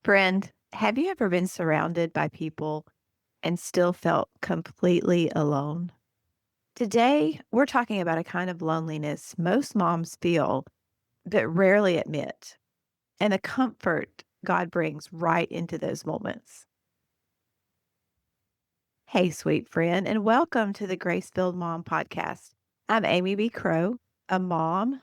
Friend, have you ever been surrounded by people and still felt completely alone? Today, we're talking about a kind of loneliness most moms feel but rarely admit, and the comfort God brings right into those moments. Hey, sweet friend, and welcome to the Grace Filled Mom podcast. I'm Amy B. Crowe, a mom,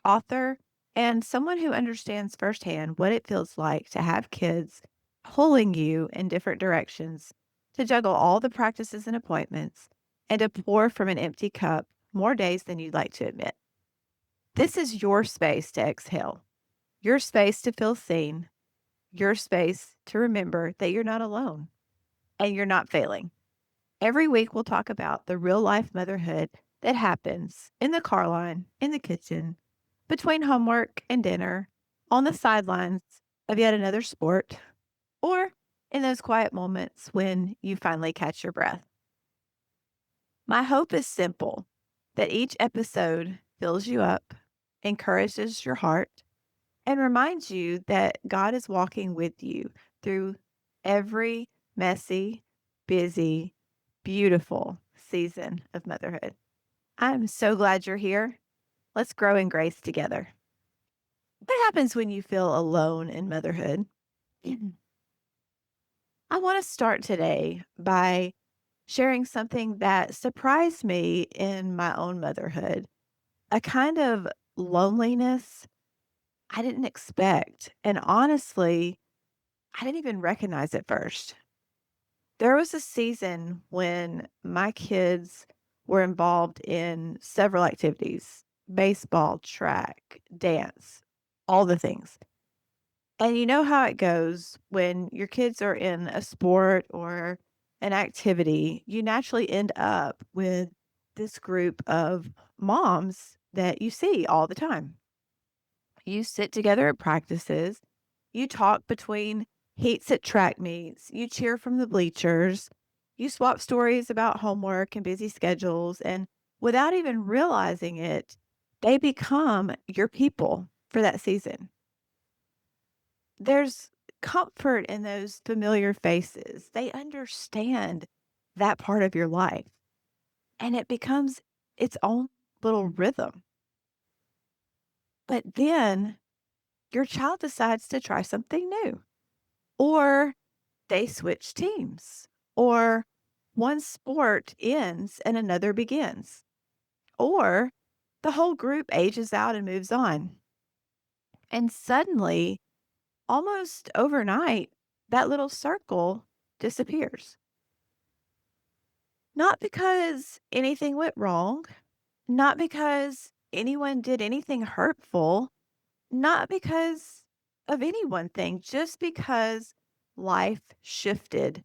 author, and someone who understands firsthand what it feels like to have kids pulling you in different directions, to juggle all the practices and appointments, and to pour from an empty cup more days than you'd like to admit. This is your space to exhale, your space to feel seen, your space to remember that you're not alone and you're not failing. Every week, we'll talk about the real life motherhood that happens in the car line, in the kitchen, between homework and dinner, on the sidelines of yet another sport, or in those quiet moments when you finally catch your breath. My hope is simple, that each episode fills you up, encourages your heart, and reminds you that God is walking with you through every messy, busy, beautiful season of motherhood. I'm so glad you're here. Let's grow in grace together. What happens when you feel alone in motherhood? I want to start today by sharing something that surprised me in my own motherhood, a kind of loneliness I didn't expect. And honestly, I didn't even recognize it first. There was a season when my kids were involved in several activities: baseball, track, dance, all the things. And you know how it goes when your kids are in a sport or an activity, you naturally end up with this group of moms that you see all the time. You sit together at practices, you talk between heats at track meets, you cheer from the bleachers, you swap stories about homework and busy schedules, and without even realizing it, they become your people for that season. There's comfort in those familiar faces. They understand that part of your life, and it becomes its own little rhythm. But then your child decides to try something new, or they switch teams, or one sport ends and another begins, or the whole group ages out and moves on. And suddenly, almost overnight, that little circle disappears. Not because anything went wrong, not because anyone did anything hurtful, not because of any one thing, just because life shifted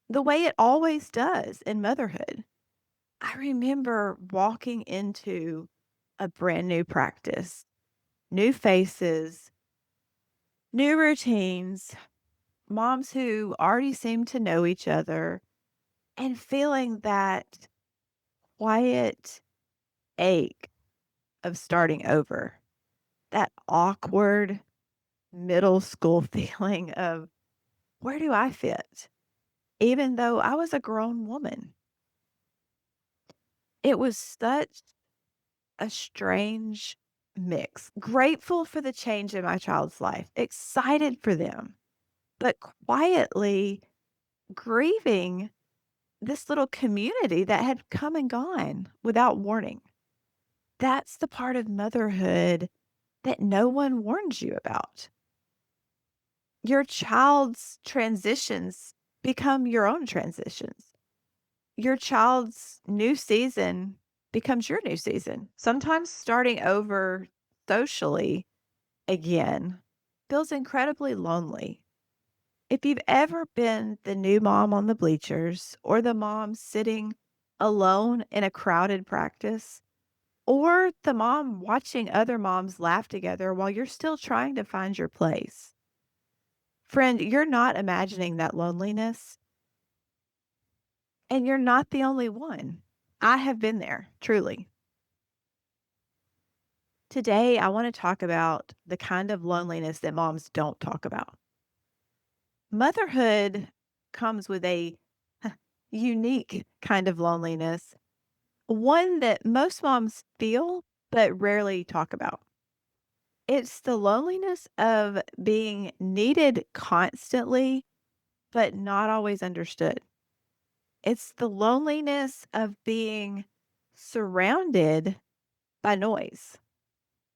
the way it always does in motherhood. I remember walking into a brand new practice, new faces, new routines, moms who already seemed to know each other, and feeling that quiet ache of starting over, that awkward middle school feeling of where do I fit? Even though I was a grown woman. It was such a strange mix. Grateful for the change in my child's life, excited for them, but quietly grieving this little community that had come and gone without warning. That's the part of motherhood that no one warns you about. Your child's transitions become your own transitions. Your child's new season becomes your new season. Sometimes starting over socially again feels incredibly lonely. If you've ever been the new mom on the bleachers or the mom sitting alone in a crowded practice, or the mom watching other moms laugh together while you're still trying to find your place, friend, you're not imagining that loneliness, and you're not the only one. I have been there, truly. Today, I want to talk about the kind of loneliness that moms don't talk about. Motherhood comes with a unique kind of loneliness, one that most moms feel but rarely talk about. It's the loneliness of being needed constantly, but not always understood. It's the loneliness of being surrounded by noise,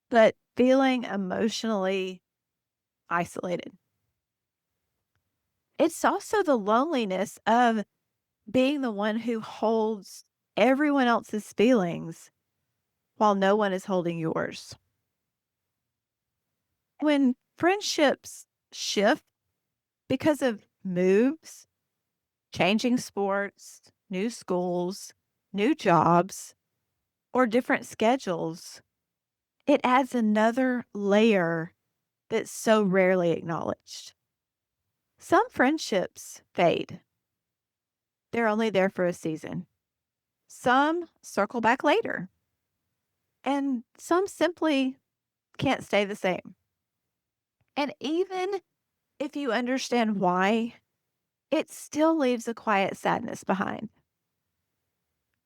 but feeling emotionally isolated. It's also the loneliness of being the one who holds everyone else's feelings while no one is holding yours. When friendships shift because of moves, changing sports, new schools, new jobs, or different schedules, it adds another layer that's so rarely acknowledged. Some friendships fade, they're only there for a season. Some circle back later, and some simply can't stay the same. And even if you understand why, it still leaves a quiet sadness behind.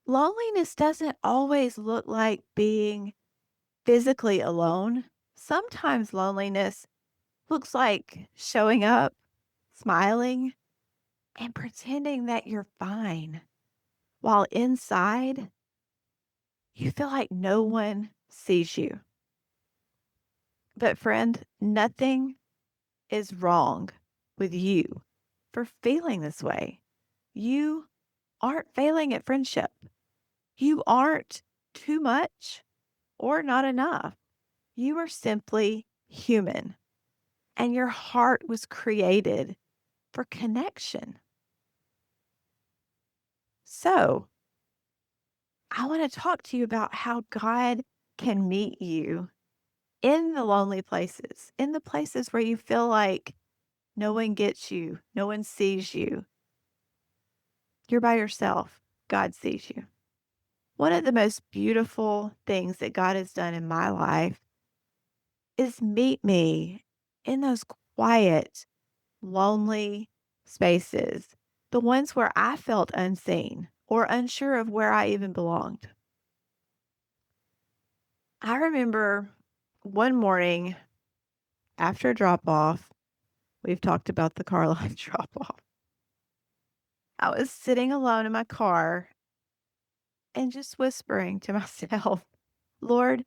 Loneliness doesn't always look like being physically alone. Sometimes loneliness looks like showing up, smiling, and pretending that you're fine, while inside, you feel like no one sees you. But, friend, nothing is wrong with you for feeling this way. You aren't failing at friendship. You aren't too much or not enough. You are simply human, and your heart was created for connection. So, I want to talk to you about how God can meet you in the lonely places, in the places where you feel like no one gets you, no one sees you. You're by yourself. God sees you. One of the most beautiful things that God has done in my life is meet me in those quiet, lonely spaces, the ones where I felt unseen or unsure of where I even belonged. I remember one morning after drop off, we've talked about the car line drop off. I was sitting alone in my car and just whispering to myself, Lord,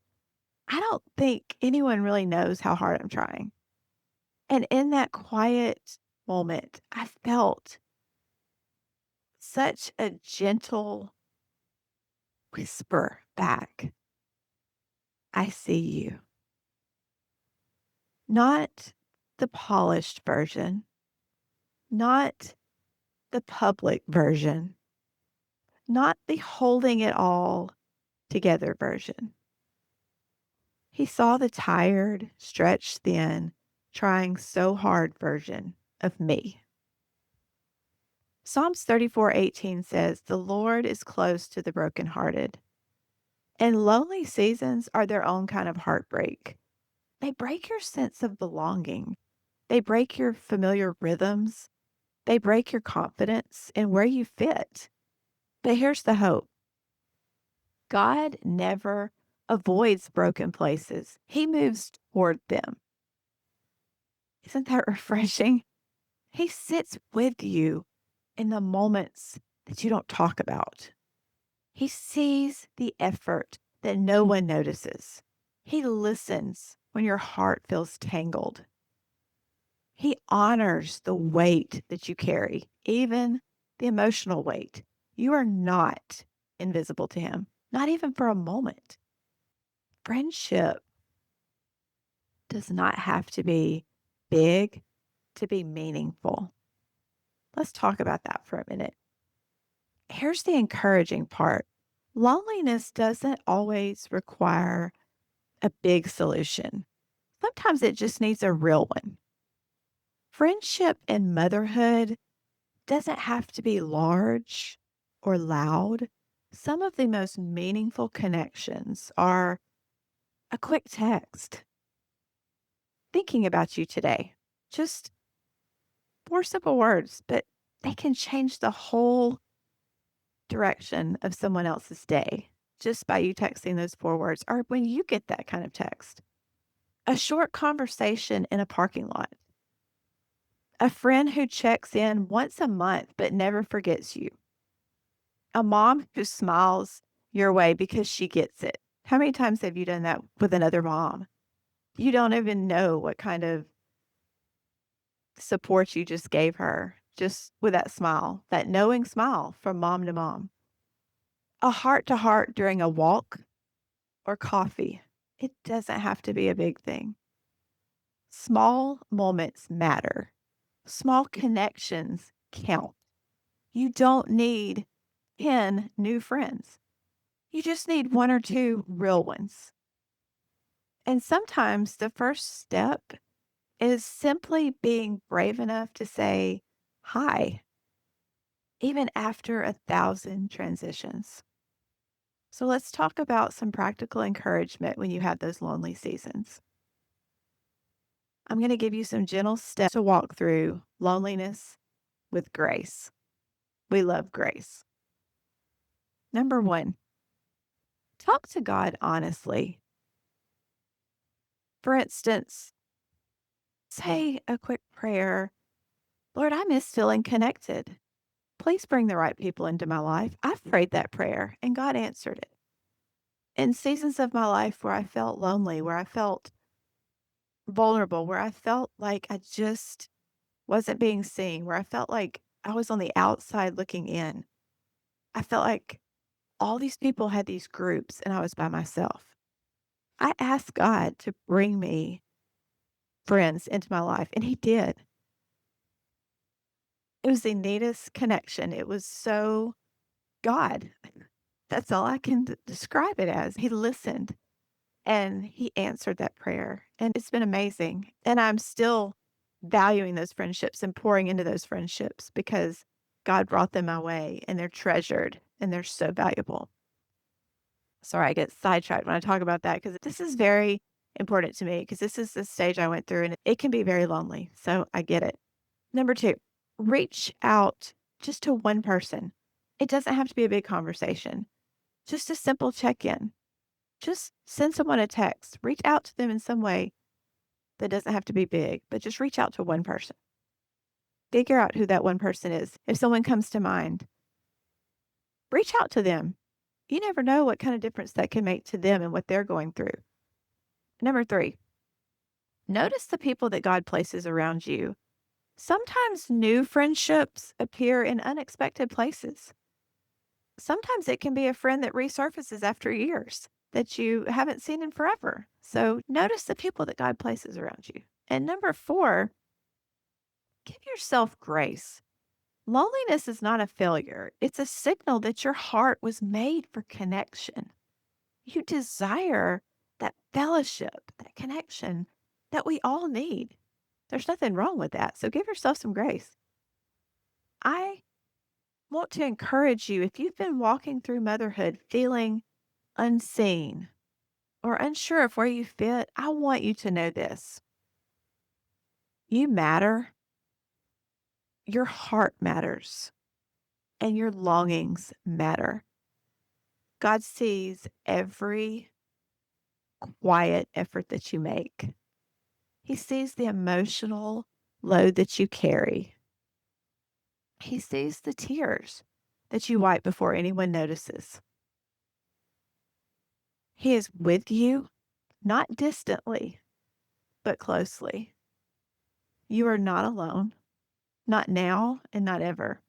I don't think anyone really knows how hard I'm trying. And in that quiet moment, I felt such a gentle whisper back. I see you. Not the polished version, not the public version, not the holding it all together version. He saw the tired, stretched thin, trying so hard version of me. Psalms 34:18 says, "The Lord is close to the brokenhearted." And lonely seasons are their own kind of heartbreak. They break your sense of belonging. They break your familiar rhythms. They break your confidence in where you fit. But here's the hope. God never avoids broken places. He moves toward them. Isn't that refreshing? He sits with you in the moments that you don't talk about. He sees the effort that no one notices. He listens when your heart feels tangled. He honors the weight that you carry, even the emotional weight. You are not invisible to him, not even for a moment. Friendship does not have to be big to be meaningful. Let's talk about that for a minute. Here's the encouraging part. Loneliness doesn't always require a big solution. Sometimes it just needs a real one. Friendship and motherhood doesn't have to be large or loud. Some of the most meaningful connections are a quick text, thinking about you today, just 4 simple words, but they can change the whole direction of someone else's day just by you texting those 4 words or when you get that kind of text. A short conversation in a parking lot. A friend who checks in once a month but never forgets you. A mom who smiles your way because she gets it. How many times have you done that with another mom? You don't even know what kind of support you just gave her just with that smile, that knowing smile from mom to mom. A heart to heart during a walk or coffee. It doesn't have to be a big thing. Small moments matter. Small connections count. You don't need 10 new friends. You just need 1 or 2 real ones. And sometimes the first step is simply being brave enough to say hi, even after 1,000 transitions. So let's talk about some practical encouragement when you have those lonely seasons. I'm going to give you some gentle steps to walk through loneliness with grace. We love grace. Number 1, talk to God honestly. For instance, say a quick prayer. Lord, I miss feeling connected. Please bring the right people into my life. I've prayed that prayer and God answered it. In seasons of my life where I felt lonely, where I felt vulnerable, where I felt like I just wasn't being seen, where I felt like I was on the outside looking in, I felt like all these people had these groups and I was by myself. I asked God to bring me friends into my life, and He did. It was the neatest connection. It was so God. That's all I can describe it as. He listened and He answered that prayer, and it's been amazing. And I'm still valuing those friendships and pouring into those friendships because God brought them my way and they're treasured and they're so valuable. Sorry, I get sidetracked when I talk about that because this is very important to me because this is the stage I went through and it can be very lonely. So I get it. Number 2, reach out just to one person. It doesn't have to be a big conversation, just a simple check in. Just send someone a text, reach out to them in some way that doesn't have to be big, but just reach out to one person. Figure out who that one person is. If someone comes to mind, reach out to them. You never know what kind of difference that can make to them and what they're going through. Number 3, notice the people that God places around you. Sometimes new friendships appear in unexpected places. Sometimes it can be a friend that resurfaces after years that you haven't seen in forever. So notice the people that God places around you. And number 4, give yourself grace. Loneliness is not a failure. It's a signal that your heart was made for connection. You desire that fellowship, that connection that we all need. There's nothing wrong with that. So give yourself some grace. I want to encourage you if you've been walking through motherhood feeling unseen or unsure of where you fit, I want you to know this. You matter, your heart matters, and your longings matter. God sees every quiet effort that you make. He sees the emotional load that you carry. He sees the tears that you wipe before anyone notices. He is with you, not distantly, but closely. You are not alone, not now and not ever.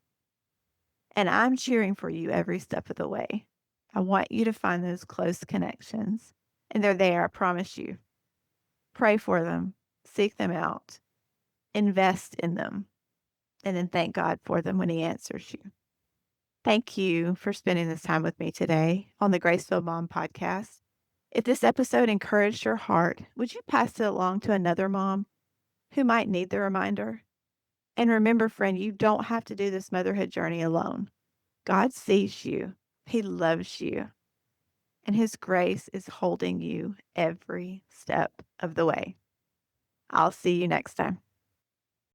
And I'm cheering for you every step of the way. I want you to find those close connections, and they're there, I promise you. Pray for them, seek them out, invest in them, and then thank God for them when He answers you. Thank you for spending this time with me today on the Graceful Mom podcast. If this episode encouraged your heart, would you pass it along to another mom who might need the reminder? And remember, friend, you don't have to do this motherhood journey alone. God sees you, He loves you, and His grace is holding you every step of the way. I'll see you next time.